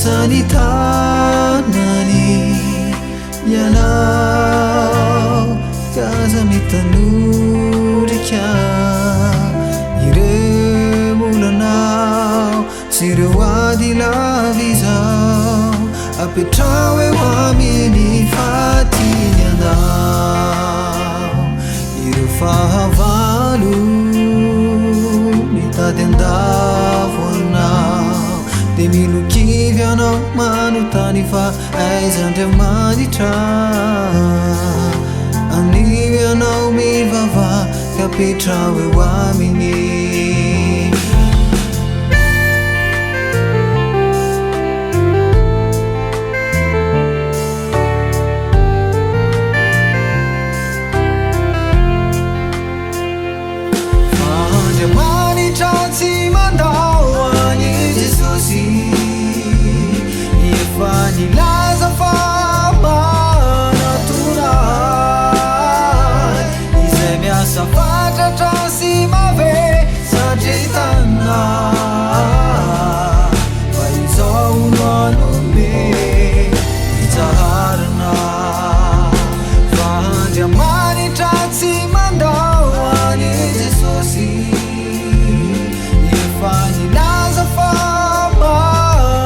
sanitanani yanao kaza mitanurika iremulanao sirewadilавизao apetrawe wamini fatinianao irefahavalo mitadendavonao demilukivianao manotany fa aizandriamanitra anivianao mivava kapetrawe wamini Nilaza fama natural Izemia safata transimave sajitana Paizao unuanume itaharana Fahandiamani transimandawani Jesusi Nilaza fama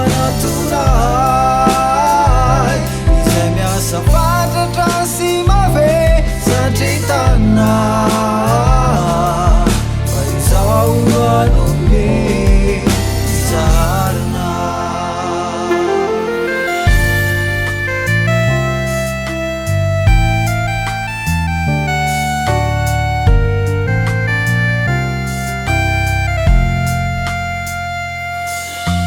natural Safata transimave sajitana Paizao unuanume itaharana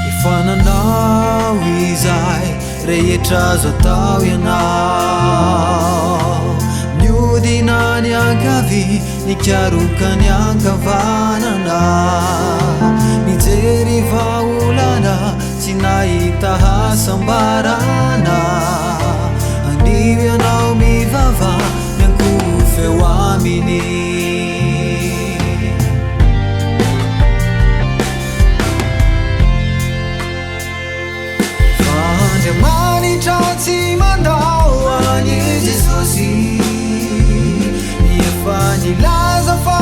Ifananao izay rehetra azo atao ianao miodina ny ankavy nikarokany ankavanana mijery vaolana tsy nahita hasambarana anio ianao mivava miankoho feo aminy Manitra tsy mandao ani Jesusi Efa nilaza fa